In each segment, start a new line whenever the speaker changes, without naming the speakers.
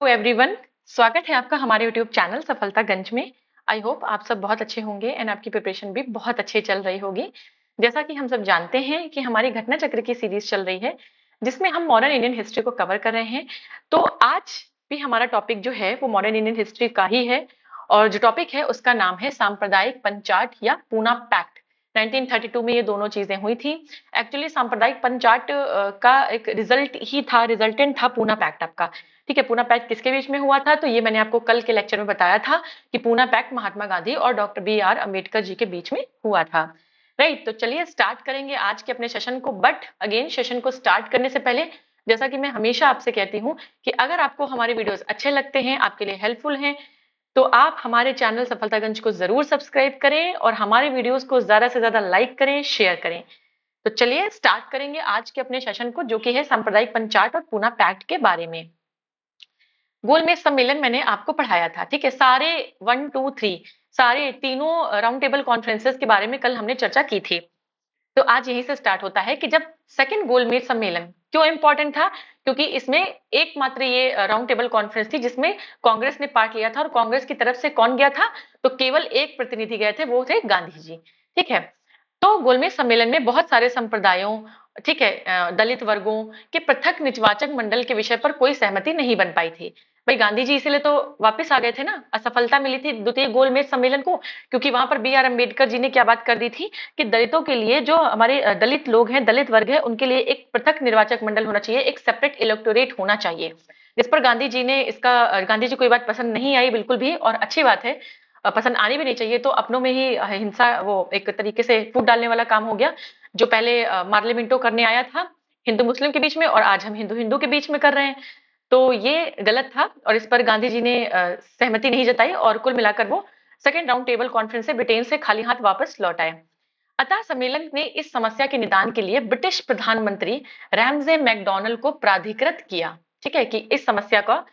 Everyone, स्वागत है आपका हमारे यूट्यूब चैनल सफलतागंज में। आई होप आप सब बहुत अच्छे होंगे एंड आपकी प्रिपरेशन भी बहुत अच्छी चल रही होगी। जैसा कि हम सब जानते हैं कि हमारी घटना चक्र की सीरीज चल रही है जिसमें हम मॉडर्न इंडियन हिस्ट्री को कवर कर रहे हैं। तो आज भी हमारा टॉपिक जो है वो मॉडर्न इंडियन हिस्ट्री का ही है और जो टॉपिक है उसका नाम है सांप्रदायिक पंचाट या पूना पैक्ट। 1932 में ये दोनों चीजें हुई थी। एक्चुअली सांप्रदायिक पंचाट का एक रिजल्टेंट था पूना पैक्ट आपका। ठीक है, पूना पैक्ट किसके बीच में हुआ था? तो ये मैंने आपको कल के लेक्चर में बताया था कि पूना पैक्ट महात्मा गांधी और doctor B R Ambedkar ji के बीच में हुआ था। राइट, तो चलिए स्टार्ट करेंगे आज के अपने सेशन को। बट अगेन सेशन को स्टार्ट करने से पहले जैसा कि मैं हमेशा आपसे कहती हूँ कि अगर आपको हमारे वीडियोस अच्छे लगते हैं, आपके लिए हेल्पफुल हैं, तो आप हमारे चैनल सफलतागंज को जरूर सब्सक्राइब करें और हमारे वीडियोस को ज्यादा से ज्यादा लाइक करें, शेयर करें। तो चलिए स्टार्ट करेंगे आज के अपने सेशन को, जो कि है सांप्रदायिक पंचाट और पूना पैक्ट के बारे में। गोलमेज सम्मेलन मैंने आपको पढ़ाया था, ठीक है। सारे 1, 2, 3 सारे तीनों राउंड टेबल कॉन्फ्रेंसेस के बारे में कल हमने चर्चा की थी। तो आज यहीं से स्टार्ट होता है कि जब सेकंड गोलमेज सम्मेलन क्यों इंपॉर्टेंट था, क्योंकि इसमें एकमात्र ये राउंड टेबल कॉन्फ्रेंस थी जिसमें कांग्रेस ने पार्ट लिया था। और कांग्रेस की तरफ से कौन गया था? तो केवल एक प्रतिनिधि गए थे, वो थे गांधी जी। ठीक है, तो गोलमेज सम्मेलन में बहुत सारे संप्रदायों, ठीक है, दलित वर्गों के पृथक निर्वाचक मंडल के विषय पर कोई सहमति नहीं बन पाई थी। भाई गांधी जी इसीलिए तो वापस आ गए थे ना, असफलता मिली थी द्वितीय गोलमेज सम्मेलन को, क्योंकि वहां पर बी आर अम्बेडकर जी ने क्या बात कर दी थी कि दलितों के लिए, जो हमारे दलित लोग हैं, दलित वर्ग है, उनके लिए एक पृथक निर्वाचक मंडल होना चाहिए, एक सेपरेट इलेक्टोरेट होना चाहिए। जिस पर गांधी जी ने गांधी जी को ये बात पसंद नहीं आई बिल्कुल भी, और अच्छी बात है, पसंद आनी भी नहीं चाहिए। तो अपनों में ही हिंसा, वो एक तरीके से फूट डालने वाला काम हो गया। जो पहले मार्लिमेंटो करने आया था हिंदू मुस्लिम के बीच में, और आज हम हिंदू हिंदू के बीच में कर रहे हैं, तो ये गलत था और इस पर गांधी जी ने सहमति नहीं जताई और कुल मिलाकर वो सेकेंड राउंड टेबल कॉन्फ्रेंस से ब्रिटेन से खाली हाथ वापस लौट आए। अतः सम्मेलन ने इस समस्या के निदान के लिए ब्रिटिश प्रधानमंत्री रैमजे मैकडॉनल्ड को प्राधिकृत किया। ठीक है, कि इस समस्या का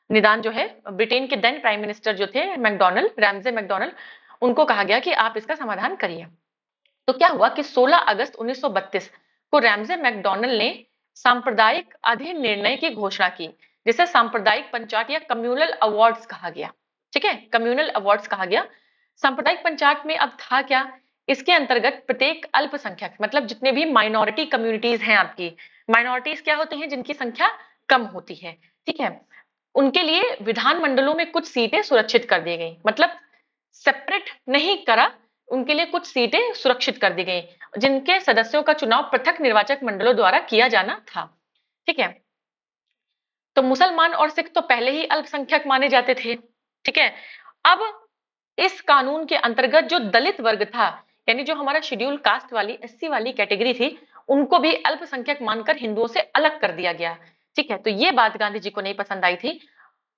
निदान जो है, ब्रिटेन के देन प्राइम मिनिस्टर जो थे मैकडॉनल्ड, रैमजे मैकडॉनल्ड, उनको कहा गया कि आप इसका समाधान करिए। तो क्या हुआ कि 16 अगस्त 1932 को रैमजे मैकडॉनल्ड ने सांप्रदायिक अधिनिर्णय की घोषणा की, जिसे सांप्रदायिक पंचायत या कम्युनल अवार्ड्स कहा गया। ठीक है, कम्युनल अवार्ड्स कहा गया। सांप्रदायिक पंचायत में अब था क्या? इसके अंतर्गत प्रत्येक अल्पसंख्यक, मतलब जितने भी माइनॉरिटी कम्युनिटीज हैं आपकी, माइनॉरिटीज क्या होते हैं? जिनकी संख्या कम होती है, ठीक है, उनके लिए विधानमंडलों में कुछ सीटें सुरक्षित कर दी गई। मतलब सेपरेट नहीं करा, उनके लिए कुछ सीटें सुरक्षित कर दी गई, जिनके सदस्यों का चुनाव पृथक निर्वाचक मंडलों द्वारा किया जाना था। ठीक है, तो मुसलमान और सिख तो पहले ही अल्पसंख्यक माने जाते थे। ठीक है, अब इस कानून के अंतर्गत जो दलित वर्ग था, यानी जो हमारा शेड्यूल कास्ट वाली एससी वाली कैटेगरी थी, उनको भी अल्पसंख्यक मानकर हिंदुओं से अलग कर दिया गया। ठीक है, तो ये बात गांधी जी को नहीं पसंद आई थी।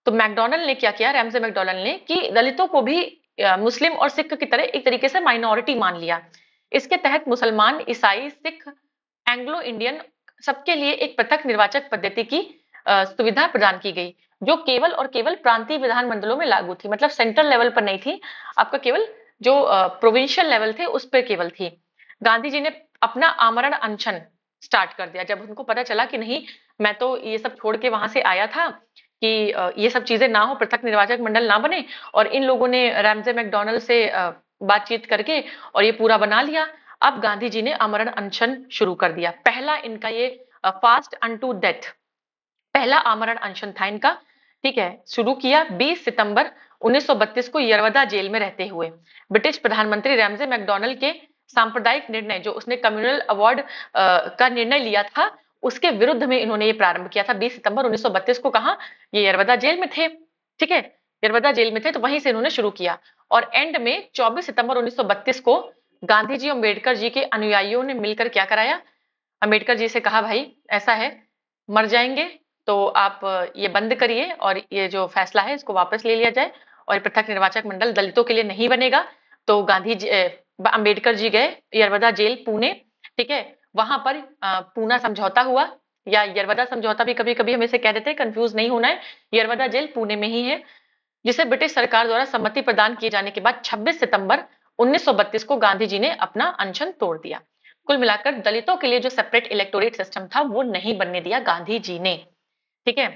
तो मैकडॉनल्ड ने क्या किया, रैमजे मैकडॉनल्ड ने, कि दलितों को भी मुस्लिम और सिख की तरह एक तरीके से माइनॉरिटी मान लिया। इसके तहत मुसलमान, ईसाई, सिख, एंग्लो इंडियन, सबके लिए एक पृथक निर्वाचक पद्धति की सुविधा प्रदान की गई, जो केवल और केवल प्रांतीय विधानमंडलों में लागू थी। मतलब सेंट्रल लेवल पर नहीं थी, आपका केवल जो प्रोविंशियल लेवल थे उस पर केवल थी। गांधी जी ने अपना आमरण अनशन स्टार्ट कर दिया जब उनको पता चला कि नहीं, मैं तो ये सब छोड़ के वहां से आया था कि ये सब चीजें ना हो, पृथक निर्वाचक मंडल ना बने, और इन लोगों ने रैमजे मैकडॉनल्ड से बातचीत करके और ये पूरा बना लिया। अब गांधी जी ने आमरण अनशन शुरू कर दिया। पहला इनका ये फास्ट अनटू डेथ, पहला आमरण अनशन था इनका। ठीक है, शुरू किया 20 सितंबर 1932 को यरवदा जेल में रहते हुए। ब्रिटिश प्रधानमंत्री रैमजे मैकडॉनल्ड के सांप्रदायिक निर्णय, जो उसने कम्युनल अवार्ड का निर्णय लिया था, उसके विरुद्ध में इन्होंने ये प्रारंभ किया था 20 सितंबर 1932 को। कहा, ये यरवदा जेल में थे। ठीक है, यरवदा जेल में थे, तो वहीं से इन्होंने शुरू किया। और एंड में 24 सितंबर 1932 को गांधी जी और अम्बेडकर जी के अनुयायियों ने मिलकर क्या कराया, अम्बेडकर जी से कहा, भाई ऐसा है, मर जाएंगे तो आप ये बंद करिए और ये जो फैसला है इसको वापस ले लिया जाए, और पृथक निर्वाचक मंडल दलितों के लिए नहीं बनेगा। तो गांधी जी, अम्बेडकर जी गए यरवदा जेल पुणे। ठीक है, वहां पर पूना समझौता हुआ, या यरवदा समझौता भी कभी कभी हम इसे कह देते हैं, कंफ्यूज नहीं होना है। यरवदा जेल पुणे में ही है, जिसे ब्रिटिश सरकार द्वारा सम्मति प्रदान किए जाने के बाद 26 सितंबर 1932 को गांधी जी ने अपना अनशन तोड़ दिया। कुल मिलाकर दलितों के लिए जो सेपरेट इलेक्टोरेट सिस्टम था वो नहीं बनने दिया गांधी जी ने। ठीक है,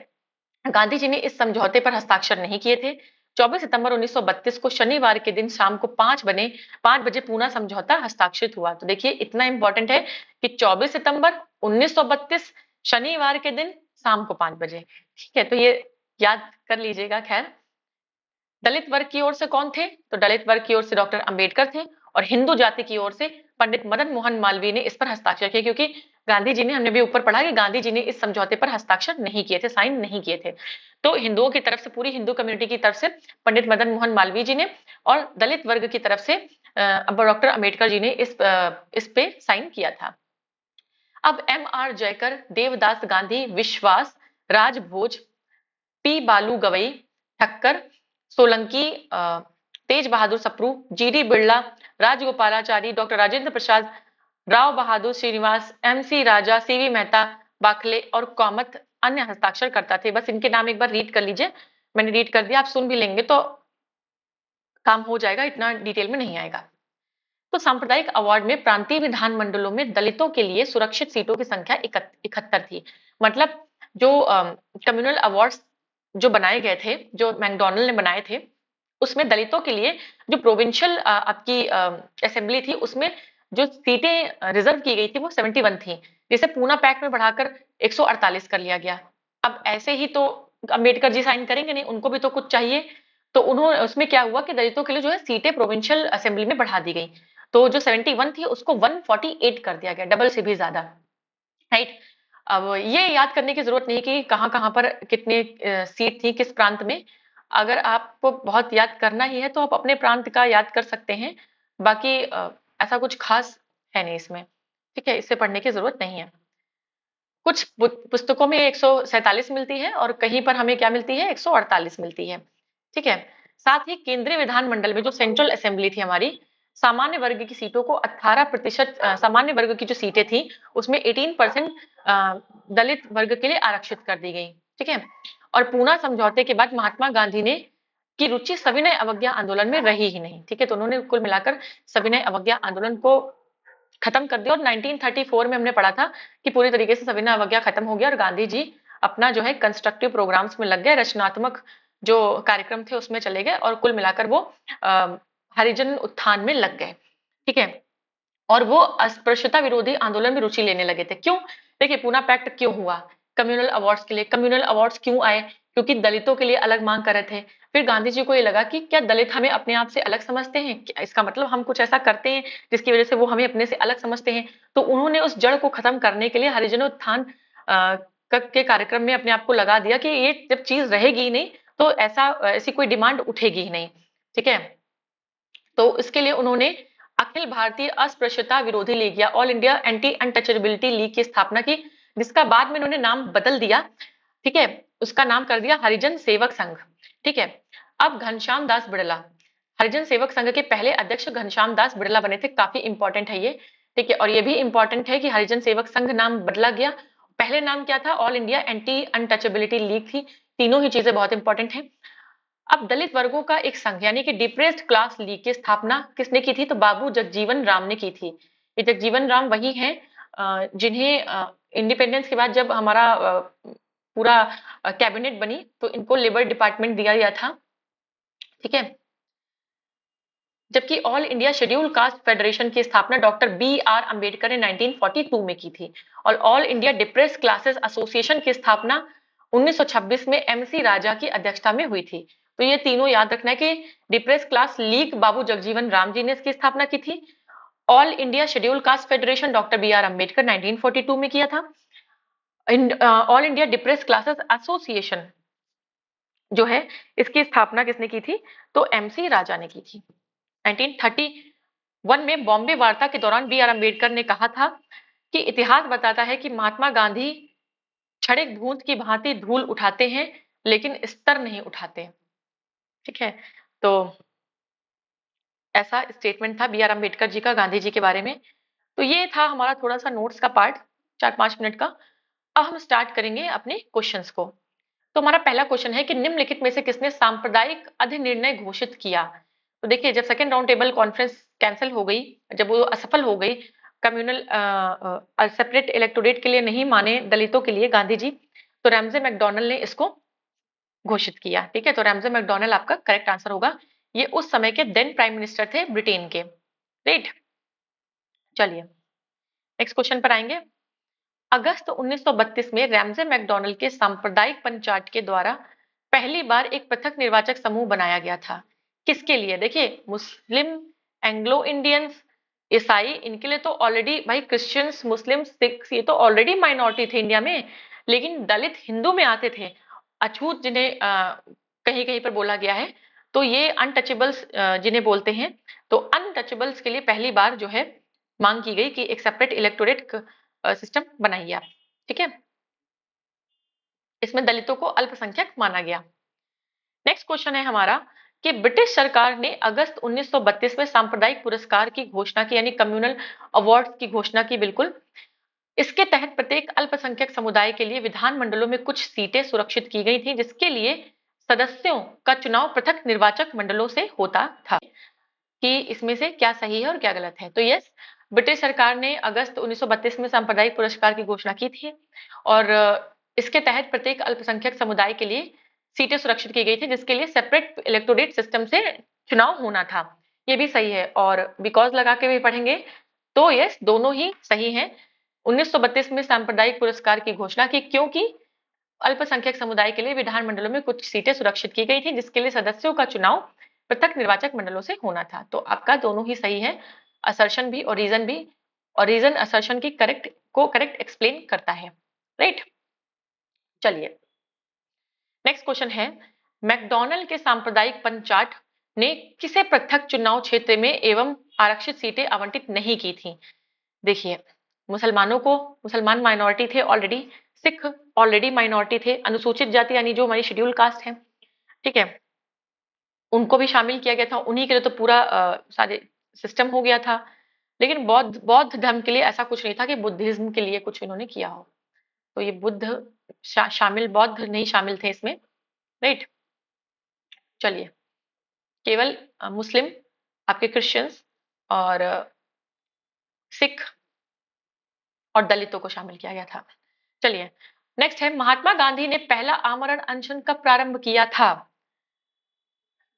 गांधी जी ने इस समझौते पर हस्ताक्षर नहीं किए थे। 24 सितंबर 1932 को शनिवार के दिन शाम को 5 बजे पूना समझौता हस्ताक्षरित हुआ। तो देखिए इतना इंपॉर्टेंट है कि 24 सितंबर 1932 शनिवार के दिन शाम को 5 बजे। ठीक है, तो ये याद कर लीजिएगा। खैर, दलित वर्ग की ओर से कौन थे? तो दलित वर्ग की ओर से डॉक्टर अंबेडकर थे, और हिंदू जाति की ओर से पंडित मदन मोहन मालवीय ने इस पर हस्ताक्षर किए, क्योंकि गांधी जी ने, हमने भी ऊपर पढ़ा कि गांधी जी ने इस समझौते पर हस्ताक्षर नहीं किए थे, साइन नहीं किए थे। तो हिंदुओं की तरफ से, पूरी हिंदू कम्युनिटी की तरफ से पंडित मदन मोहन मालवीय जी ने, और दलित वर्ग की तरफ से डॉक्टर अंबेडकर जी ने इस पे साइन किया था। अब एम आर जयकर, देवदास गांधी, विश्वास राजभोज, पी बालू गवई, ठक्कर, सोलंकी, तेज बहादुर Sapru, GD Birla, Rajagopalachari, doctor Rajendra Prasad, Rao Bahadur Srinivas, MC राजा, सीवी मेहता, बाखले और कामत अन्य हस्ताक्षर करता थे। बस इनके नाम एक बार रीड कर लीजिए, मैंने रीड कर दिया, आप सुन भी लेंगे तो काम हो जाएगा, इतना डिटेल में नहीं आएगा। तो सांप्रदायिक अवार्ड में प्रांतीय विधानमंडलों में दलितों के लिए सुरक्षित सीटों की संख्या 71 थी। मतलब जो कम्युनल अवार्ड्स जो बनाए गए थे, जो मैकडॉनल्ड ने बनाए थे, उसमें दलितों के लिए जो प्रोविंशियल आपकी असेंबली थी, उसमें जो सीटें रिजर्व की गई थी वो 71 थी, जिसे पूना पैक्ट में बढ़ाकर 148 कर लिया गया। अब ऐसे ही तो अम्बेडकर जी साइन करेंगे नहीं, उनको भी तो कुछ चाहिए। तो उन्होंने, उसमें क्या हुआ कि दलितों के लिए जो है सीटें प्रोविंशियल असेंबली में बढ़ा दी गई। तो जो 71 थी उसको 148 कर दिया गया, डबल से भी ज्यादा। राइट। अब ये याद करने की जरूरत नहीं कि कहाँ कहाँ पर कितने सीट थी किस प्रांत में। अगर आपको बहुत याद करना ही है तो आप अपने प्रांत का याद कर सकते हैं, बाकी ऐसा कुछ खास है नहीं इसमें। ठीक है, इससे पढ़ने की जरूरत नहीं है। कुछ पुस्तकों में 147 मिलती है और कहीं पर हमें क्या मिलती है, 148 मिलती है। ठीक है। साथ ही केंद्रीय विधानमंडल में जो सेंट्रल असेंबली थी हमारी, सामान्य वर्ग की सीटों को 18% सामान्य वर्ग की जो सीटें थी उसमें 18% दलित वर्ग के लिए आरक्षित कर दी गई। ठीक है। और पूना समझौते के बाद महात्मा गांधी ने की रुचि सविनय अवज्ञा आंदोलन में रही ही नहीं। ठीक है, तो उन्होंने कुल मिलाकर सविनय अवज्ञा आंदोलन को खत्म कर दिया, और 1934 में हमने पढ़ा था कि पूरी तरीके से सविनय अवज्ञा खत्म हो गया और गांधी जी अपना जो है कंस्ट्रक्टिव प्रोग्राम्स में लग गए, रचनात्मक जो कार्यक्रम थे उसमें चले गए, और कुल मिलाकर वो हरिजन उत्थान में लग गए। ठीक है। और वो अस्पृश्यता विरोधी आंदोलन में रुचि लेने लगे थे। क्यों? देखिए, पूना पैक्ट क्यों हुआ? कम्युनल अवार्ड्स के लिए। कम्युनल अवार्ड्स क्यों आए? क्योंकि दलितों के लिए अलग मांग कर रहे थे। फिर गांधी जी को ये लगा कि क्या दलित हमें अपने आप से अलग समझते हैं? क्या इसका मतलब हम कुछ ऐसा करते हैं जिसकी वजह से वो हमें अपने से अलग समझते हैं? तो उन्होंने उस जड़ को खत्म करने के लिए हरिजनोत्थान के कार्यक्रम में अपने आप को लगा दिया कि ये जब चीज रहेगी ही नहीं तो ऐसी कोई डिमांड उठेगी ही नहीं। ठीक है। तो इसके लिए उन्होंने अखिल भारतीय अस्पृश्यता विरोधी लीग या all India anti untouchability league की स्थापना की, जिसका बाद में उन्होंने नाम बदल दिया। ठीक है, उसका नाम कर दिया हरिजन सेवक संघ। ठीक है। अब घनश्याम दास बिड़ला हरिजन सेवक संघ के पहले अध्यक्ष घनश्याम दास बिड़ला बने थे। काफी इंपॉर्टेंट है ये। ठीक है, और ये भी इंपॉर्टेंट है कि हरिजन सेवक संघ नाम बदला गया। पहले नाम क्या था? All India anti untouchability league थी। तीनों ही चीजें बहुत इंपॉर्टेंट है। अब दलित वर्गों का एक संघ यानी कि डिप्रेस्ड क्लास लीग की स्थापना किसने की थी? तो बाबू जगजीवन राम ने की थी। ये जगजीवन राम वही हैं जिन्हें इंडिपेंडेंस के बाद जब हमारा पूरा कैबिनेट बनी तो इनको लेबर डिपार्टमेंट दिया गया था। ठीक है। जबकि all India scheduled caste federation की स्थापना डॉक्टर बी आर अंबेडकर ने 1942 में की थी, और all India depressed classes association की स्थापना 1926 में एमसी राजा की अध्यक्षता में हुई थी। तो ये तीनों याद रखना है कि depressed class league Babu Jagjivan Ram ji ने इसकी स्थापना की थी। All India scheduled caste federation doctor B R Ambedkar 1942 में किया था। All India depressed classes association जो है इसकी स्थापना किसने की थी? तो एमसी राजा ने की थी। 1931 में बॉम्बे वार्ता के दौरान बी आर अम्बेडकर ने कहा था कि इतिहास बताता है कि महात्मा गांधी क्षणिक बूंद की भांति धूल उठाते हैं लेकिन स्तर नहीं उठाते। ठीक है। तो ऐसा स्टेटमेंट था बी आर अम्बेडकर जी का गांधी जी के बारे में। तो ये था हमारा थोड़ा सा नोट्स का पार्ट, 4-5 मिनट का। अब हम स्टार्ट करेंगे अपने क्वेश्चंस को। तो हमारा पहला क्वेश्चन है कि निम्नलिखित में से किसने सांप्रदायिक अधिनिर्णय घोषित किया? तो देखिए, जब second round table conference cancel हो गई, जब वो असफल हो गई, कम्युनल सेपरेट इलेक्टोरेट के लिए नहीं माने दलितों के लिए गांधी जी, तो रैमजे मैकडॉनल्ड ने इसको घोषित किया। ठीक है, तो रैमजे मैकडॉनल्ड आपका करेक्ट आंसर होगा। ये उस समय के देन प्राइम मिनिस्टर थे ब्रिटेन के। राइट, चलिए नेक्स्ट क्वेश्चन पर आएंगे। अगस्त 1932 में रैमजे मैकडॉनल्ड के सांप्रदायिक पंचायत के द्वारा पहली बार एक पृथक निर्वाचक समूह बनाया गया था। किसके लिए? देखिए, मुस्लिम, एंग्लो इंडियंस, ईसाई, इनके लिए तो ऑलरेडी भाई क्रिश्चियंस, मुस्लिम, सिख ये तो ऑलरेडी माइनॉरिटी थे इंडिया में, लेकिन दलित हिंदू में आते थे, अछूत जिन्हें कहीं कहीं पर बोला गया है, तो ये अनटचेबल्स जिन्हें बोलते हैं, तो अनटचेबल्स के लिए पहली बार जो है मांग की गई कि एक सेपरेट इलेक्टोरेट सिस्टम बनाइए आप। ठीक है, इसमें दलितों को अल्पसंख्यक माना गया। नेक्स्ट क्वेश्चन है हमारा कि ब्रिटिश सरकार ने अगस्त 1932 में सांप्रदायिक पुरस्कार की घोषणा की, यानी कम्युनल अवार्ड्स की घोषणा की। बिल्कुल, इसके तहत प्रत्येक अल्पसंख्यक समुदाय के लिए विधानमंडलों में कुछ सीटें सुरक्षित की गई थी, जिसके लिए सदस्यों का चुनाव पृथक निर्वाचक मंडलों से होता था। कि इसमें से क्या सही है और क्या गलत है? तो यस, ब्रिटिश सरकार ने अगस्त 1932 में सांप्रदायिक पुरस्कार की घोषणा की थी और इसके तहत प्रत्येक अल्पसंख्यक समुदाय के लिए सीटें सुरक्षित की गई थी, जिसके लिए सेपरेट इलेक्टोरेट सिस्टम से चुनाव होना था। ये भी सही है, और बिकॉज लगा के भी पढ़ेंगे तो यस, दोनों ही सही हैं। 1932 में सांप्रदायिक पुरस्कार की घोषणा की क्योंकि अल्पसंख्यक समुदाय के लिए विधानमंडलों में कुछ सीटें सुरक्षित की गई थी, जिसके लिए सदस्यों का चुनाव पृथक निर्वाचक मंडलों से होना था। तो आपका दोनों ही सही है, असर्शन भी और रीजन भी, और रीजन असर्शन की करेक्ट एक्सप्लेन करता है। राइट, चलिए नेक्स्ट क्वेश्चन है, मैकडॉनल्ड के सांप्रदायिक पंचायत ने किसे पृथक चुनाव क्षेत्र में एवं आरक्षित सीटें आवंटित नहीं की थी? देखिए, मुसलमानों को, मुसलमान माइनॉरिटी थे ऑलरेडी, सिख ऑलरेडी माइनॉरिटी थे, अनुसूचित जाति यानी जो हमारी शेड्यूल कास्ट है, ठीक है, उनको भी शामिल किया गया था। उन्हीं के लिए तो पूरा सारे सिस्टम हो गया था। लेकिन बौद्ध बौद्ध धर्म के लिए ऐसा कुछ नहीं था कि बुद्धिज्म के लिए कुछ इन्होंने किया हो। तो ये बुद्ध शामिल, बौद्ध नहीं शामिल थे इसमें। राइट, चलिए केवल मुस्लिम, आपके क्रिश्चियंस और सिख और दलितों को शामिल किया गया था। चलिए नेक्स्ट है, महात्मा गांधी ने पहला आमरण अनशन कब प्रारंभ किया था?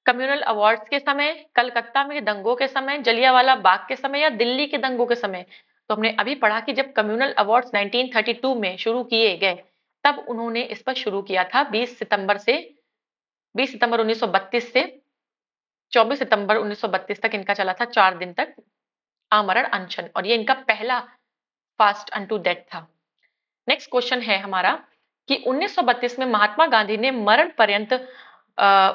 कम्युनल अवार्ड्स के समय, कलकत्ता में दंगों के समय, जलियांवाला बाग के समय या दिल्ली के दंगों के समय? तो हमने अभी पढ़ा कि जब कम्युनल अवार्ड्स 1932 में शुरू किए गए, तब उन्होंने इस पर शुरू किया था 20 सितंबर 1932 से 24 सितंबर 1932 तक इनका चला था, 4 दिन तक आमरण अनशन, और ये इनका पहला फास्ट अनटू डेथ था। नेक्स्ट क्वेश्चन है हमारा कि 1932 में महात्मा गांधी ने मरण पर्यंत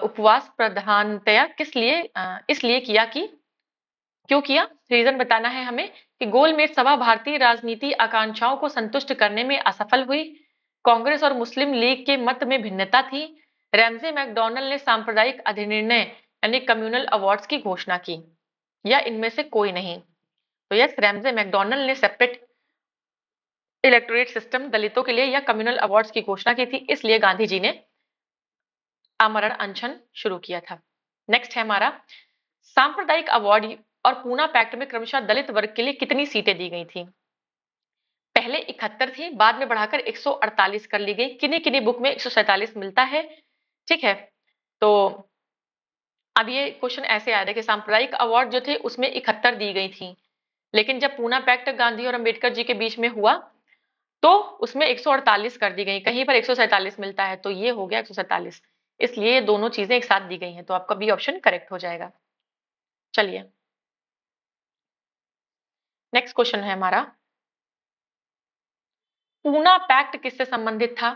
उपवास प्रधानतया इसलिए किया कि क्यों किया? रीजन बताना है हमें कि गोलमेज सभा भारतीय राजनीति आकांक्षाओं को संतुष्ट करने में असफल हुई, कांग्रेस और मुस्लिम लीग के मत में भिन्नता थी, रैमजे मैकडॉनल्ड ने सांप्रदायिक अधिनिर्णय यानी कम्युनल अवार्ड्स की घोषणा की, या इनमें से कोई नहीं। तो यस, रैमजे मैकडॉनल्ड ने सेपरेट इलेक्टोरेट सिस्टम दलितों के लिए या कम्युनल अवार्ड्स की घोषणा की थी, इसलिए गांधी जी ने आमरण अनशन शुरू किया था। नेक्स्ट है हमारा, सांप्रदायिक अवार्ड और पूना पैक्ट में क्रमशः दलित वर्ग के लिए कितनी सीटें दी गई थी? पहले 71 थी, बाद में बढ़ाकर 148 कर ली गई। किन्हीं किन्हीं बुक में 147 मिलता है। ठीक है, तो अब ये क्वेश्चन ऐसे आ रहा है कि सांप्रदायिक अवार्ड जो थे उसमें 71 दी गई थी, लेकिन जब पूना पैक्ट गांधी और अंबेडकर जी के बीच में हुआ तो उसमें 148 कर दी गई, कहीं पर 147 मिलता है, तो ये हो गया 147। इसलिए ये दोनों चीजें एक साथ दी गई हैं, तो आपका बी ऑप्शन करेक्ट हो जाएगा। चलिए नेक्स्ट क्वेश्चन है हमारा, पूना पैक्ट किससे संबंधित था?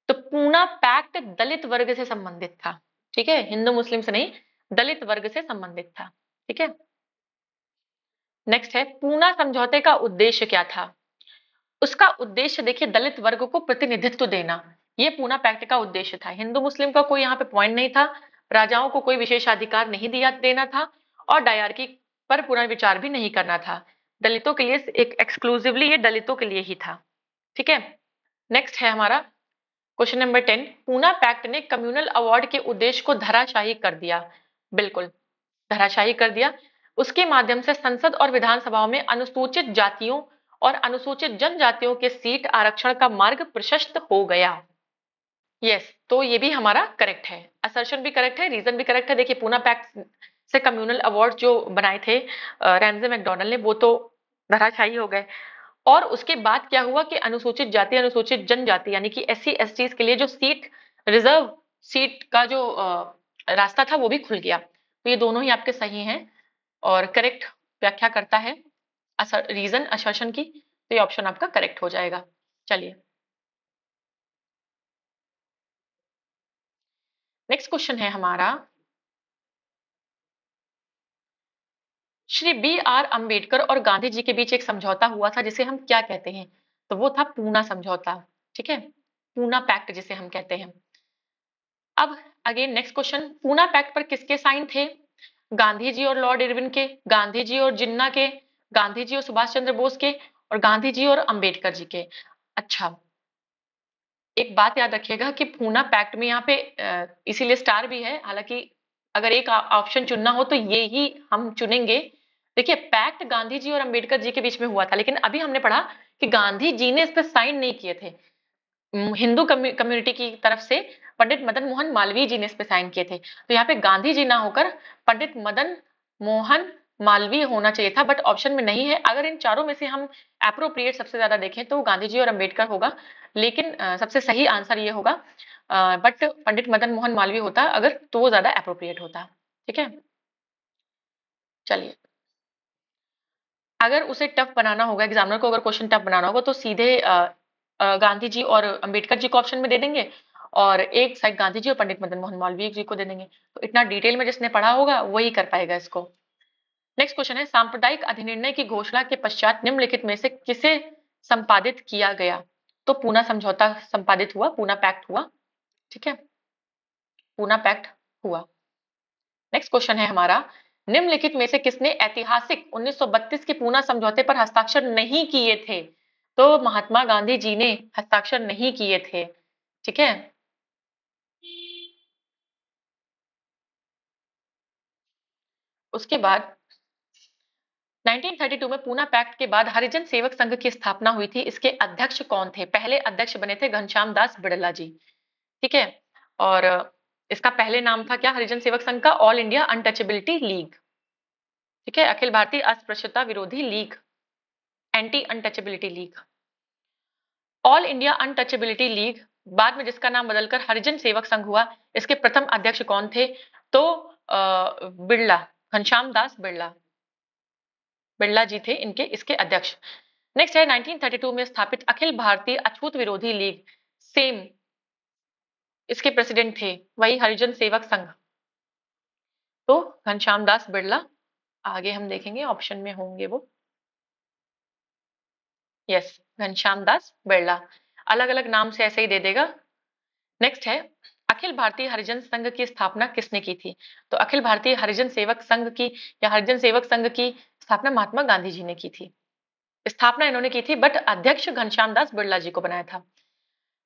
तो पूना पैक्ट दलित वर्ग से संबंधित था। ठीक है, हिंदू मुस्लिम से नहीं, दलित वर्ग से संबंधित था। ठीक है, नेक्स्ट है, पूना समझौते का उद्देश्य क्या था? उसका उद्देश्य देखिए, दलित वर्ग को प्रतिनिधित्व देना, ये पूना पैक्ट का उद्देश्य था। हिंदू मुस्लिम का कोई यहाँ पे पॉइंट नहीं था, राजाओं को कोई विशेषाधिकार नहीं दिया देना था, और डायरकी पर पुनर्विचार भी नहीं करना था। दलितों के लिए एक एक्सक्लूसिवली ये दलितों के लिए ही था। ठीक है, नेक्स्ट है हमारा क्वेश्चन नंबर 10, पूना पैक्ट ने कम्युनल अवार्ड के उद्देश्य को धराशायी कर दिया। बिल्कुल धराशायी कर दिया। उसके माध्यम से संसद और विधानसभाओं में अनुसूचित जातियों और अनुसूचित जनजातियों के सीट आरक्षण का मार्ग प्रशस्त हो गया। यस, तो ये भी हमारा करेक्ट है, असर्शन भी करेक्ट है, रीजन भी करेक्ट है। देखिए पूना पैक्ट से कम्युनल अवार्ड जो बनाए थे रैमजे मैकडॉनल्ड ने, वो तो धराशायी हो गए। और उसके बाद क्या हुआ कि अनुसूचित जाति अनुसूचित जनजाति यानी कि एससी एसटी के लिए जो सीट, रिजर्व सीट का जो रास्ता था वो भी खुल गया। तो ये दोनों ही आपके सही हैं और करेक्ट व्याख्या करता है रीजन असर्शन की, तो ये ऑप्शन आपका करेक्ट हो जाएगा। चलिए नेक्स्ट क्वेश्चन है हमारा, श्री बी आर अंबेडकर और गांधी जी के बीच एक समझौता हुआ था जिसे हम क्या कहते हैं? तो वो था पूना समझौता। ठीक है, पूना पैक्ट जिसे हम कहते हैं। अब again next question, Poona pact पर किसके साइन थे? गांधी जी और लॉर्ड इरविन के, गांधी जी और जिन्ना के, गांधी जी और सुभाष चंद्र बोस के, और गांधी जी और अंबेडकर जी के। अच्छा, एक बात याद रखिएगा कि पूना पैक्ट में यहाँ पे इसीलिए स्टार भी है, हालांकि अगर एक ऑप्शन चुनना हो तो ये ही हम चुनेंगे। देखिए पैक्ट गांधी जी और अंबेडकर जी के बीच में हुआ था, लेकिन अभी हमने पढ़ा कि गांधी जी ने इस पर साइन नहीं किए थे। हिंदू कम्युनिटी की तरफ से पंडित मदन मोहन मालवीय जी ने इस पे साइन किए थे, तो यहाँ पे गांधी जी ना होकर पंडित मदन मोहन मालवीय होना चाहिए था, बट ऑप्शन में नहीं है। अगर इन चारों में से हम अप्रोप्रिएट सबसे ज्यादा देखें तो गांधी जी और अंबेडकर होगा, लेकिन सबसे सही आंसर ये होगा, बट पंडित मदन मोहन मालवीय होता अगर तो वो ज्यादा अप्रोप्रिएट होता। ठीक है, चलिए अगर उसे टफ बनाना होगा, एग्जामिनर को अगर क्वेश्चन टफ बनाना होगा तो सीधे गांधी जी और अंबेडकर जी को ऑप्शन में दे देंगे, और एक साइड गांधी जी और पंडित मदन मोहन मालवीय जी को दे देंगे। तो इतना डिटेल में जिसने पढ़ा होगा वही कर पाएगा इसको। नेक्स्ट क्वेश्चन है, सांप्रदायिक अधिनिर्णय की घोषणा के पश्चात निम्नलिखित में से किसे संपादित किया गया? तो पूना समझौता संपादित हुआ, पूना पैक्ट हुआ। ठीक है, पूना पैक्ट हुआ। नेक्स्ट क्वेश्चन है हमारा, निम्नलिखित में से किसने ऐतिहासिक 1932 के पूना समझौते पर हस्ताक्षर नहीं किए थे? तो महात्मा गांधी जी ने हस्ताक्षर नहीं किए थे। ठीक है, उसके बाद 1932 में पूना पैक्ट के बाद हरिजन सेवक संघ की स्थापना हुई थी। इसके अध्यक्ष कौन थे? पहले अध्यक्ष बने थे घनश्याम दास बिड़ला जी। ठीक है, और इसका पहले नाम था क्या हरिजन सेवक संघ का? All India untouchability league. ठीक है, अखिल भारतीय अस्पृश्यता विरोधी league, anti untouchability league. All India untouchability league बाद में जिसका नाम बदलकर हरिजन सेवक संघ हुआ, इसके प्रथम अध्यक्ष कौन थे? तो बिड़ला, घनश्याम दास बिड़ला, बिड़ला जी थे इनके इसके अध्यक्ष। नेक्स्ट है 1932 में स्थापित अखिल भारतीय अछूत विरोधी लीग, सेम इसके प्रेसिडेंट थे वही हरिजन सेवक संघ, तो घनश्याम दास बिड़ला। आगे हम देखेंगे ऑप्शन में होंगे वो, यस घनश्याम दास बिड़ला, अलग अलग नाम से ऐसे ही दे देगा। नेक्स्ट है, अखिल भारतीय हरिजन संघ की स्थापना किसने की थी? तो अखिल भारतीय हरिजन सेवक संघ की या हरिजन सेवक संघ की स्थापना महात्मा गांधी जी ने की थी। स्थापना इन्होंने की थी, बट अध्यक्ष घनश्याम दास बिड़ला जी को बनाया था।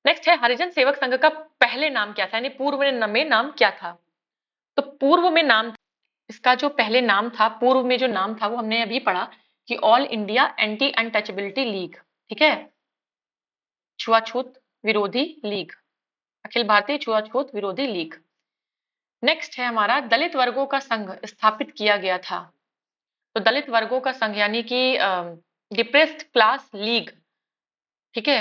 नेक्स्ट है, हरिजन सेवक संघ का पहले नाम क्या था, यानी पूर्व में नाम क्या था? तो पूर्व में नाम, इसका जो पहले नाम था, पूर्व में जो नाम था वो हमने अभी पढ़ा कि all India anti untouchability league. ठीक है, छुआछूत विरोधी लीग, अखिल भारतीय छुआछूत विरोधी लीग। नेक्स्ट है हमारा, दलित वर्गों का संघ स्थापित किया गया था। तो दलित वर्गों का संघ यानी कि डिप्रेस्ड क्लास लीग। ठीक है,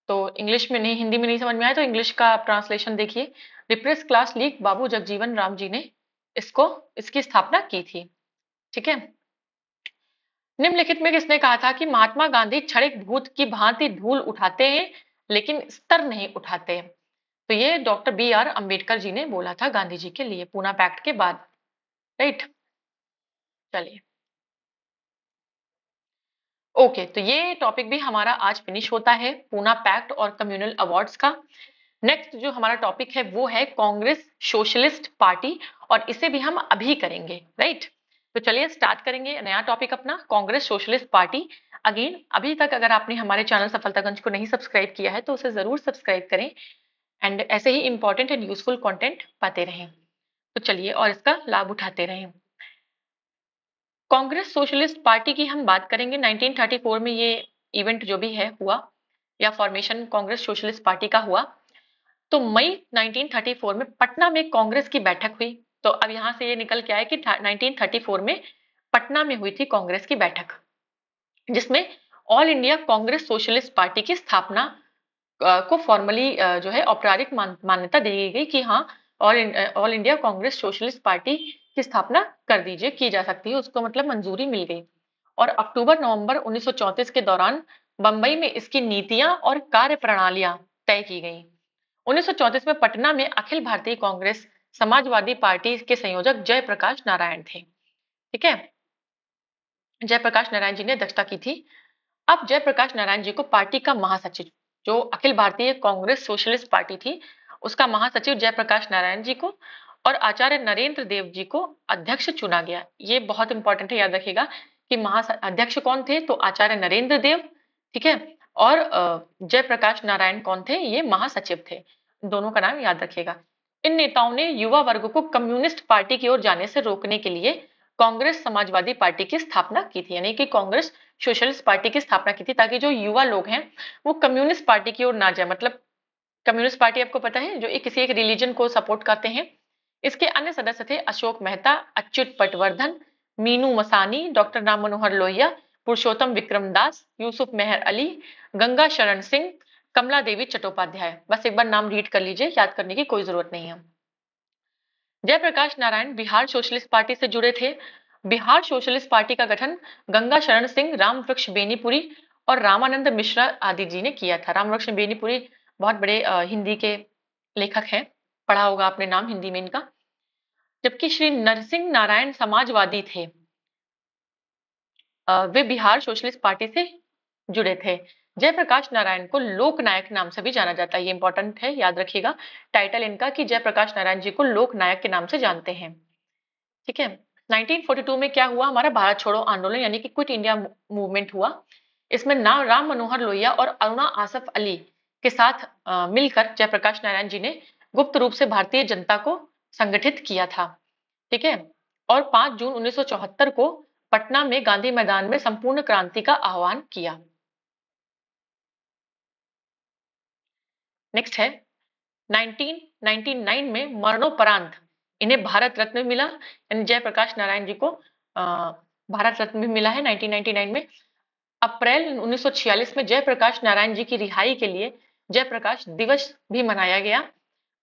तो इंग्लिश में नहीं, हिंदी में नहीं समझ में आया तो इंग्लिश का ट्रांसलेशन देखिए, depressed class league Babu Jagjivan Ram ji ने इसको इसकी स्थापना की थी। ठीक है, निम्नलिखित में किसने कहा था कि महात्मा गांधी क्षणिक भूत की भांति धूल उठाते हैं लेकिन स्तर नहीं उठाते? तो ये doctor B are Ambedkar ji ने बोला था गांधी जी के लिए पूना पैक्ट के बाद। राइट, चलिए ओके, तो ये टॉपिक भी हमारा आज फिनिश होता है, पूना पैक्ट और कम्युनल अवार्ड्स का। नेक्स्ट जो हमारा टॉपिक है वो है कांग्रेस सोशलिस्ट पार्टी, और इसे भी हम अभी करेंगे। राइट, तो चलिए स्टार्ट करेंगे नया टॉपिक अपना, कांग्रेस सोशलिस्ट पार्टी। अगेन अभी तक अगर आपने हमारे चैनल सफलतागंज को नहीं सब्सक्राइब किया है तो उसे जरूर सब्सक्राइब करें, एंड ऐसे ही इंपॉर्टेंट एंड यूजफुल कंटेंट पाते रहें। तो चलिए और इसका लाभ उठाते रहें। कांग्रेस सोशलिस्ट पार्टी की हम बात करेंगे, 1934 में ये इवेंट जो भी है हुआ, या फॉर्मेशन कांग्रेस सोशलिस्ट पार्टी का हुआ। तो मई 1934 में पटना में कांग्रेस की बैठक हुई। तो अब यहां से ये निकल के आया कि 1934 में पटना में हुई थी कांग्रेस की बैठक, जिसमें all India Congress socialist party की स्थापना को फॉर्मली जो है औपचारिक मान्यता दी गई कि हाँ, all India Congress socialist party की स्थापना कर दीजिए, की जा सकती है, उसको मतलब मंजूरी मिल गई। और अक्टूबर नवंबर 1934 के दौरान बंबई में इसकी नीतियां और कार्य प्रणालियां तय की गई। 1934 में पटना में अखिल भारतीय कांग्रेस समाजवादी पार्टी के संयोजक जयप्रकाश नारायण थे। ठीक है, जयप्रकाश नारायण जी ने अध्यक्षता की थी। अब जयप्रकाश नारायण जी को पार्टी का महासचिव, जो अखिल भारतीय कांग्रेस सोशलिस्ट पार्टी थी, उसका महासचिव जयप्रकाश नारायण जी को और आचार्य नरेंद्र देव जी को अध्यक्ष चुना गया। ये बहुत इंपॉर्टेंट है, याद रखिएगा कि अध्यक्ष कौन थे, तो आचार्य नरेंद्र देव, ठीक है, और जयप्रकाश नारायण कौन थे, ये महासचिव थे। दोनों का नाम याद रखिएगा। इन नेताओं ने युवा वर्ग को कम्युनिस्ट पार्टी की ओर जाने से रोकने के लिए कांग्रेस समाजवादी पार्टी की स्थापना की थी, यानी कि कांग्रेस सोशलिस्ट पार्टी की स्थापना की थी ताकि जो युवा लोग हैं वो कम्युनिस्ट पार्टी की ओर ना जाए। मतलब कम्युनिस्ट पार्टी आपको पता है, जो किसी एक रिलीजन को सपोर्ट करते हैं। इसके अन्य सदस्य थे अशोक मेहता, अच्युत पटवर्धन, मीनू मसानी, डॉक्टर राम मनोहर लोहिया, पुरुषोत्तम विक्रम दास, यूसुफ मेहर अली, गंगा शरण सिंह, कमला देवी चट्टोपाध्याय। बस एक बार नाम रीड कर लीजिए, याद करने की कोई जरूरत नहीं है। जयप्रकाश नारायण बिहार सोशलिस्ट पार्टी से जुड़े थे। बिहार सोशलिस्ट पार्टी का गठन गंगा शरण सिंह, रामवृक्ष बेनीपुरी और रामानंद मिश्रा आदि जी ने किया था। रामवृक्ष बेनीपुरी बहुत बड़े हिंदी के लेखक हैं, पढ़ा होगा आपने नाम हिंदी में इनका। जबकि श्री नरसिंह नारायण समाजवादी थे, वे बिहार सोशलिस्ट पार्टी से जुड़े थे। जयप्रकाश नारायण को लोकनायक नाम से भी जाना जाता है, ये इंपॉर्टेंट है, याद रखिएगा टाइटल इनका कि जयप्रकाश नारायण जी को लोकनायक के नाम से जानते हैं। ठीक है, 1942 में क्या हुआ, हमारा भारत छोड़ो आंदोलन यानी कि क्विट इंडिया मूवमेंट हुआ। इसमें नाम राम मनोहर लोहिया और अरुणा आसफ अली के साथ मिलकर जयप्रकाश नारायण जी ने गुप्त रूप से भारतीय जनता को संगठित किया था। ठीक है, और 5 जून 1974 को पटना में गांधी मैदान में संपूर्ण क्रांति का आह्वान किया। नेक्स्ट है 1999 में मरणोपरांत इन्हें भारत रत्न मिला, यानी जयप्रकाश नारायण जी को भारत रत्न भी मिला है 1999 में। अप्रैल 1946 में जयप्रकाश नारायण जी की रिहाई के लिए जयप्रकाश दिवस भी मनाया गया।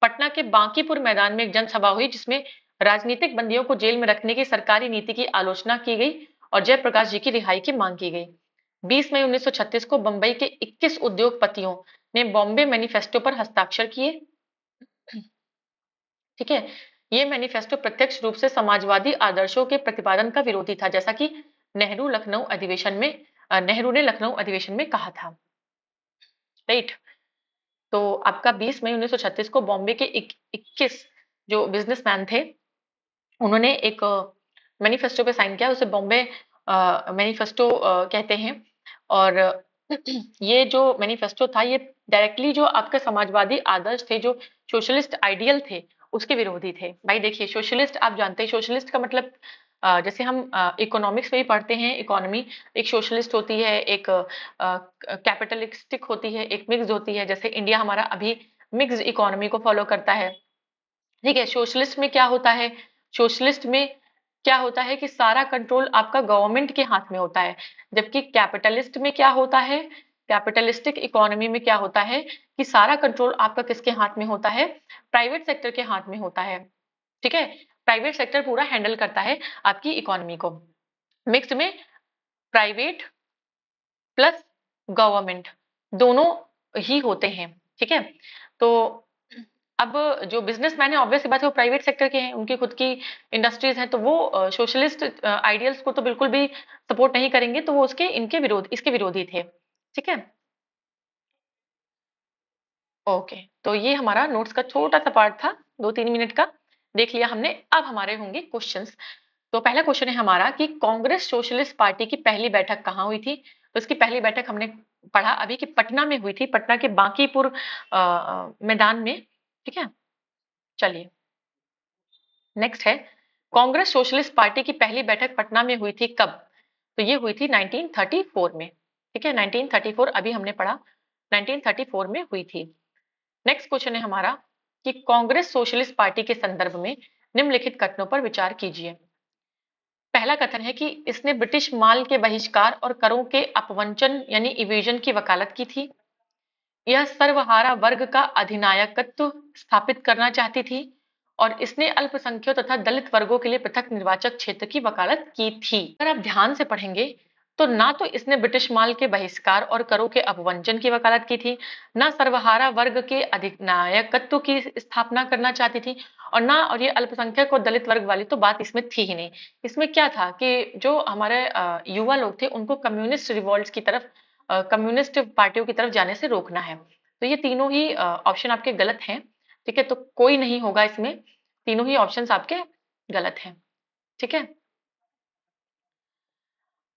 पटना के बांकीपुर मैदान में एक जनसभा हुई जिसमें राजनीतिक बंदियों को जेल में रखने की सरकारी नीति की आलोचना की गई और जयप्रकाश जी की रिहाई की मांग की गई। 20 मई 1936 को बंबई के 21 उद्योगपतियों ने बॉम्बे मैनिफेस्टो पर हस्ताक्षर किए। ठीक है, ये मैनिफेस्टो प्रत्यक्ष रूप से समाजवादी आदर्शों के प्रतिपादन का विरोधी था, जैसा कि नेहरू ने लखनऊ अधिवेशन में कहा था। राइट, तो आपका 20 मई 1936 को बॉम्बे के 21 जो बिजनेसमैन थे, उन्होंने एक मैनिफेस्टो पे साइन किया, उसे बॉम्बे मैनिफेस्टो कहते हैं। और ये जो मैनिफेस्टो था, ये डायरेक्टली जो आपके समाजवादी आदर्श थे, जो सोशलिस्ट आइडियल थे, उसके विरोधी थे। भाई देखिए, सोशलिस्ट आप जानते हैं, सोशलिस्ट का मतलब जैसे हम इकोनॉमिक्स में ही पढ़ते हैं, इकोनॉमी एक सोशलिस्ट होती है, एक कैपिटलिस्टिक होती है, एक मिक्स होती है। जैसे इंडिया हमारा अभी मिक्स इकोनॉमी को फॉलो करता है। ठीक है, सोशलिस्ट में क्या होता है, सोशलिस्ट में क्या होता है कि सारा कंट्रोल आपका गवर्नमेंट के हाथ में होता है। जबकि कैपिटलिस्ट में क्या होता है, कैपिटलिस्टिक इकोनॉमी में क्या होता है कि सारा कंट्रोल आपका किसके हाथ में होता है, प्राइवेट सेक्टर के हाथ में होता है। ठीक है, प्राइवेट सेक्टर पूरा हैंडल करता है आपकी इकोनॉमी को। मिक्स्ड में प्राइवेट प्लस गवर्नमेंट दोनों ही होते हैं। ठीक है, तो अब जो बिजनेसमैन है, ऑब्वियस सी बात है, वो प्राइवेट सेक्टर के हैं, उनकी खुद की इंडस्ट्रीज हैं, तो वो सोशलिस्ट आइडियल्स को तो बिल्कुल भी सपोर्ट नहीं करेंगे, तो वो इसके विरोधी थे। ठीक है, ओके, तो ये हमारा नोट्स का छोटा सा पार्ट था, 2-3 मिनट का, देख लिया हमने। अब हमारे होंगे क्वेश्चंस। तो पहला क्वेश्चन है हमारा कि कांग्रेस सोशलिस्ट पार्टी की पहली बैठक कहाँ हुई थी। तो इसकी पहली बैठक हमने पढ़ा अभी कि पटना में हुई थी, पटना के बांकीपुर मैदान में। ठीक है, चलिए नेक्स्ट है, कांग्रेस सोशलिस्ट पार्टी की पहली बैठक पटना में हुई थी कब। तो ये हुई थी 1934 में। ठीक है, 1934 अभी हमने पढ़ा, 1934 में हुई थी। नेक्स्ट क्वेश्चन है हमारा कि कांग्रेस सोशलिस्ट पार्टी के संदर्भ में निम्नलिखित कथनों पर विचार कीजिए। पहला कथन है कि इसने ब्रिटिश माल के बहिष्कार और करों के अपवंचन यानी इवेजन की वकालत की थी। यह सर्वहारा वर्ग का अधिनायकत्व स्थापित करना चाहती थी और इसने अल्पसंख्यकों तथा दलित वर्गों के लिए पृथक निर्वाचक क्षेत्र की वकालत की थी। अगर आप ध्यान से पढ़ेंगे तो ना तो इसने ब्रिटिश माल के बहिष्कार और करों के अपवंचन की वकालत की थी, ना सर्वहारा वर्ग के अधिनायकत्व की स्थापना करना चाहती थी, और ये अल्पसंख्यक और दलित वर्ग वाली तो बात इसमें थी ही नहीं। इसमें क्या था कि जो हमारे युवा लोग थे उनको कम्युनिस्ट रिवॉल्ट्स की तरफ, कम्युनिस्ट पार्टियों की तरफ जाने से रोकना है। तो ये तीनों ही ऑप्शन आपके गलत हैं। ठीक है, तो कोई नहीं होगा इसमें, तीनों ही ऑप्शंस आपके गलत हैं। ठीक है,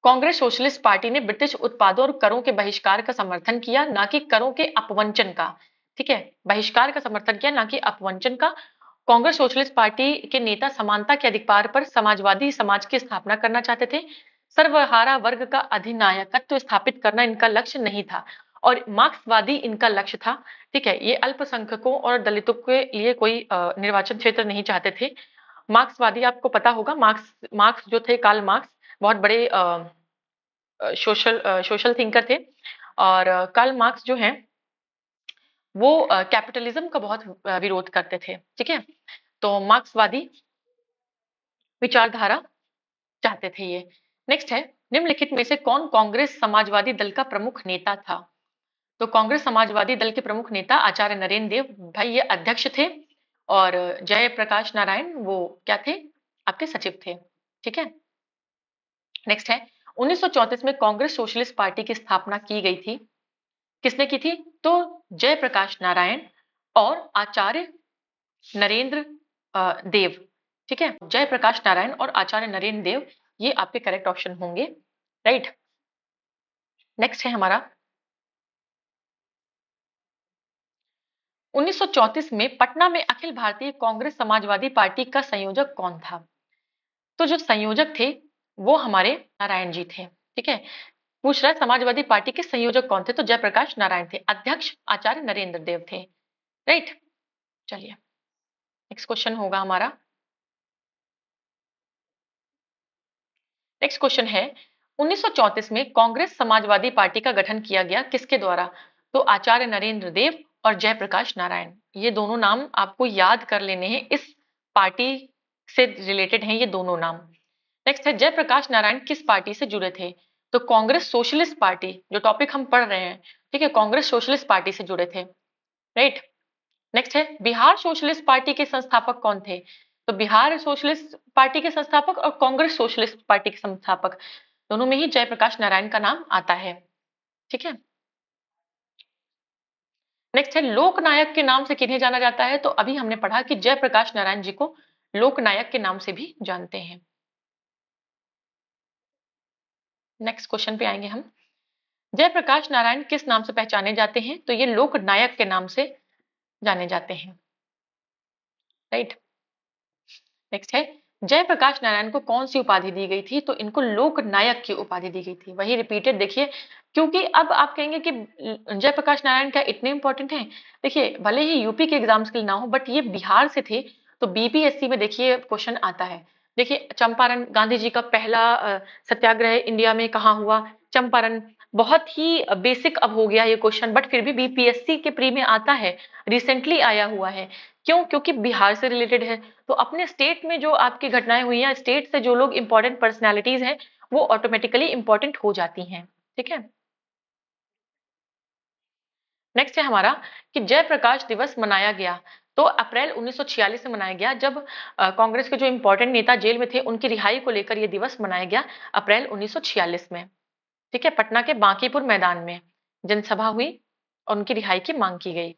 कांग्रेस सोशलिस्ट पार्टी ने ब्रिटिश उत्पादों और करों के बहिष्कार का समर्थन किया, ना कि करों के अपवंचन का। ठीक है, बहिष्कार का समर्थन किया, ना कि अपवंचन का। कांग्रेस सोशलिस्ट पार्टी के नेता समानता के अधिकार पर समाजवादी समाज की स्थापना करना चाहते थे। सर्वहारा वर्ग का अधिनायकत्व स्थापित करना इनका लक्ष्य नहीं था और मार्क्सवादी इनका लक्ष्य था। ठीक है, ये अल्पसंख्यकों और दलितों के लिए कोई निर्वाचन क्षेत्र नहीं चाहते थे। मार्क्सवादी आपको पता होगा, मार्क्स मार्क्स जो थे, कार्ल मार्क्स बहुत बड़े सोशल थिंकर थे और कार्ल मार्क्स जो हैं वो कैपिटलिज्म का बहुत विरोध करते थे। ठीक है, तो मार्क्सवादी विचारधारा चाहते थे ये। नेक्स्ट है, निम्नलिखित में से कौन कांग्रेस समाजवादी दल का प्रमुख नेता था? तो कांग्रेस समाजवादी दल के प्रमुख नेता आचार्य नरेंद्र देव, भाई ये अध्यक्ष थे और जयप्रकाश नारायण वो क्या थे? आपके सचिव थे। ठीक है, नेक्स्ट है, 1934 में कांग्रेस सोशलिस्ट पार्टी की स्थापना की गई थी। किसने की थी? तो जयप्रकाश नारायण और आचार्य नरेंद्र देव। ठीक है, जयप्रकाश नारायण और आचार्य नरेंद्र देव ये आपके करेक्ट ऑप्शन होंगे। राइट, नेक्स्ट है हमारा 1934 में पटना में अखिल भारतीय कांग्रेस समाजवादी पार्टी का संयोजक कौन था? तो जो संयोजक थे वो हमारे नारायण जी थे। ठीक है, पूछ रहा है समाजवादी पार्टी के संयोजक कौन थे, तो जयप्रकाश नारायण थे, अध्यक्ष आचार्य नरेंद्र देव थे। राइट, चलिए नेक्स्ट क्वेश्चन होगा हमारा। नेक्स्ट क्वेश्चन है, 1934 में कांग्रेस समाजवादी पार्टी का गठन किया गया किसके द्वारा? तो आचार्य नरेंद्र देव और जयप्रकाश नारायण, ये दोनों नाम आपको याद कर लेने हैं, इस पार्टी से रिलेटेड हैं ये दोनों नाम। नेक्स्ट है, जयप्रकाश नारायण किस पार्टी से जुड़े थे? तो कांग्रेस सोशलिस्ट पार्टी, जो टॉपिक हम पढ़ रहे हैं, ठीक है, कांग्रेस सोशलिस्ट पार्टी से जुड़े थे। राइट, नेक्स्ट है, बिहार सोशलिस्ट पार्टी के संस्थापक कौन थे? तो बिहार सोशलिस्ट पार्टी के संस्थापक और कांग्रेस सोशलिस्ट पार्टी के संस्थापक दोनों में ही जयप्रकाश नारायण का नाम आता है। ठीक है, नेक्स्ट है, लोकनायक के नाम से किन्हें जाना जाता है? तो अभी हमने पढ़ा कि जयप्रकाश नारायण जी को लोकनायक के नाम से भी जानते हैं। नेक्स्ट क्वेश्चन पे आएंगे हम। जयप्रकाश नारायण किस नाम से पहचाने जाते हैं? तो ये लोकनायक के नाम से जाने जाते हैं। राइट, नेक्स्ट है, जयप्रकाश नारायण को कौन सी उपाधि दी गई थी? तो इनको लोकनायक की उपाधि दी गई थी। वही रिपीटेड देखिए, क्योंकि अब आप कहेंगे कि जयप्रकाश नारायण क्या इतने इंपॉर्टेंट हैं? देखिए, भले ही यूपी के एग्जाम्स के लिए ना हो, बट ये बिहार से थे, तो बीपीएससी में देखिए क्वेश्चन आता है। देखिए, चंपारण, गांधी जी का पहला सत्याग्रह इंडिया में कहाँ हुआ? चंपारण। बहुत ही बेसिक अब हो गया ये क्वेश्चन, बट फिर भी बीपीएससी के प्री में आता है, रिसेंटली आया हुआ है। क्यों? क्योंकि बिहार से रिलेटेड है। तो अपने स्टेट में जो आपकी घटनाएं हुई हैं, स्टेट से जो लोग इंपॉर्टेंट पर्सनैलिटीज हैं, वो ऑटोमेटिकली इंपॉर्टेंट हो जाती हैं। ठीक है, नेक्स्ट है हमारा कि जयप्रकाश दिवस मनाया गया। तो अप्रैल 1946 में मनाया गया, जब कांग्रेस के जो इंपॉर्टेंट नेता जेल में थे उनकी रिहाई को लेकर यह दिवस मनाया गया अप्रैल 1946 में। ठीक है, पटना के बांकीपुर मैदान में जनसभा हुई और उनकी रिहाई की मांग की गई।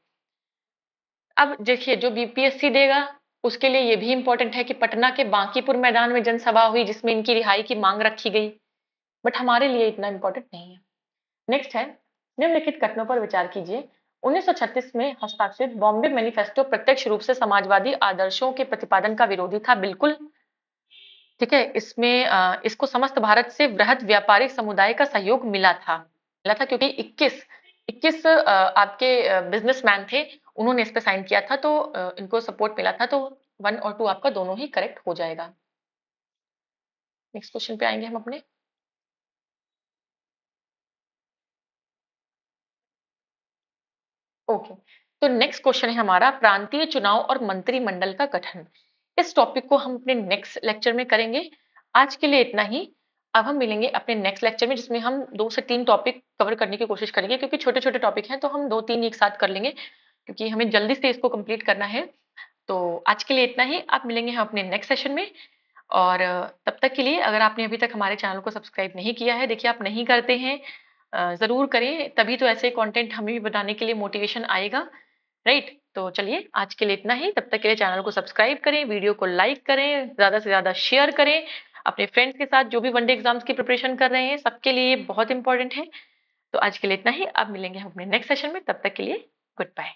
अब देखिए, जो बीपीएससी देगा उसके लिए ये भी इंपॉर्टेंट है कि पटना के बांकीपुर मैदान में जनसभा हुई जिसमें इनकी रिहाई की मांग रखी गई, बट हमारे लिए इतना इंपॉर्टेंट नहीं है। नेक्स्ट है, निम्नलिखित कथनों पर विचार कीजिए। 1936 में हस्ताक्षरित बॉम्बे मैनिफेस्टो प्रत्यक्ष रूप से समाजवादी आदर्शों के प्रतिपादन का विरोधी था। बिल्कुल। ठीक है, इसमें इसको समस्त भारत से वृहद व्यापारिक समुदाय का सहयोग मिला था क्योंकि 21 आपके बिजनेसमैन थे, उन्होंने इस पे साइन किया था, तो इनको सपोर्ट मिला था, तो 1 और 2 आपका दोनों ही करेक्ट हो जाएगा। नेक्स्ट क्वेश्चन पे आएंगे हम अपने। ओके, तो नेक्स्ट क्वेश्चन है हमारा प्रांतीय चुनाव और मंत्रिमंडल का गठन। इस टॉपिक को हम अपने नेक्स्ट लेक्चर में करेंगे। आज के लिए इतना ही। अब हम मिलेंगे अपने नेक्स्ट लेक्चर में, जिसमें हम 2 से 3 टॉपिक कवर करने की कोशिश करेंगे, क्योंकि छोटे-छोटे टॉपिक हैं, तो हम 2-3 एक साथ कर लेंगे, क्योंकि हमें जल्दी से इसको कंप्लीट करना है। तो आज के लिए इतना ही। आप मिलेंगे हम अपने नेक्स्ट सेशन में, और तब तक के लिए अगर आपने अभी तक हमारे चैनल को सब्सक्राइब नहीं किया है, देखिए आप नहीं करते हैं, ज़रूर करें, तभी तो ऐसे कंटेंट हमें भी बनाने के लिए मोटिवेशन आएगा, राइट? तो चलिए आज के लिए इतना ही। तब तक के लिए चैनल को सब्सक्राइब करें, वीडियो को लाइक करें, ज़्यादा से ज़्यादा शेयर करें अपने फ्रेंड्स के साथ, जो भी वन डे एग्जाम्स की प्रिपरेशन कर रहे हैं, सबके लिए बहुत इंपॉर्टेंट है। तो आज के लिए इतना ही। अब मिलेंगे हम अपने नेक्स्ट सेशन में, तब तक के लिए गुड बाय।